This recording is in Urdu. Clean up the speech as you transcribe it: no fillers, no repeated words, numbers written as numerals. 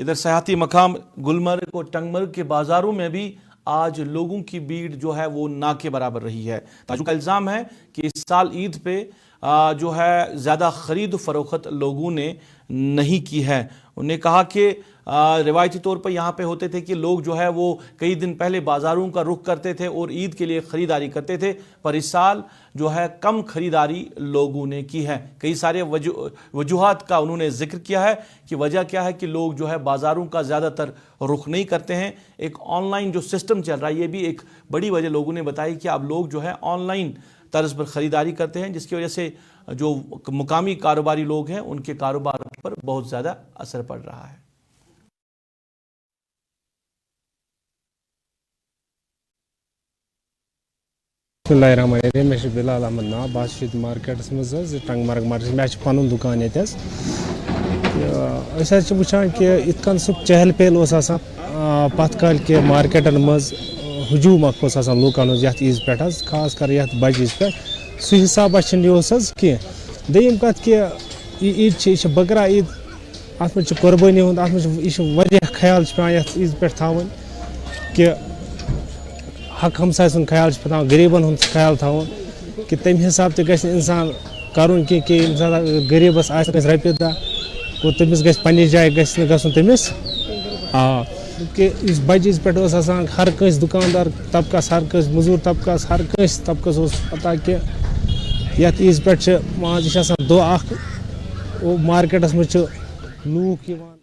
ادھر سیاحتی مقام گلمرگ اور ٹنگمرگ کے بازاروں میں بھی آج لوگوں کی بھیڑ جو ہے وہ نہ کے برابر رہی ہے۔ تاجروں کا الزام ہے کہ اس سال عید پہ جو ہے زیادہ خرید و فروخت لوگوں نے نہیں کی ہے۔ انہوں نے کہا کہ روایتی طور پر یہاں پہ ہوتے تھے کہ لوگ جو ہے وہ کئی دن پہلے بازاروں کا رخ کرتے تھے اور عید کے لیے خریداری کرتے تھے، پر اس سال جو ہے کم خریداری لوگوں نے کی ہے۔ کئی سارے وجوہات کا انہوں نے ذکر کیا ہے کہ وجہ کیا ہے کہ لوگ جو ہے بازاروں کا زیادہ تر رخ نہیں کرتے ہیں۔ ایک آن لائن جو سسٹم چل رہا ہے، یہ بھی ایک بڑی وجہ لوگوں نے بتائی کہ اب لوگ جو ہے آن لائن طرز پر خریداری کرتے ہیں، جس کی وجہ سے جو مقامی کاروباری لوگ ہیں ان کے کاروبار پر بہت زیادہ اثر پڑ رہا ہے۔ بسم اللہ الرحمن الرحیم، میں بلال احمد ناو بہت مارکیٹس مز ٹنگ مرگ مارکیٹ میں پن دکان یہ وچان کہ ات کن سہ چہل پہل پت کال کے مارکیٹن مز ہجوم لوکن یت عیز پہ خاص کر یت بج عیز پہ سہ حساب کی دم کت کہ عید یہ بکرا عید ات من قربانی ہند ات من خیال پیان یت عیز پہ تھاون کہ حق ہمسائے سن خیال پہ غریبن ہند خیال تھاون کہ تمہ حساب تہ گژھِ انسان کرن کہ غریبس رۄپیہِ دہ گوٚو تٔمِس گژھِ پننہِ جایہِ گژھِ نہٕ گژھُن تٔمِس کہ اس بج عیز پہ ہر کٲنٛسہِ دُکاندار طبقس ہر کٲنٛسہِ مٔزوٗر طبقس ہر کٲنٛسہِ طبقس پتہ کہ یتھ عیز پہ مان یہ دۄہ اکھ مارکیٹس مز لوٗکھ یِوان۔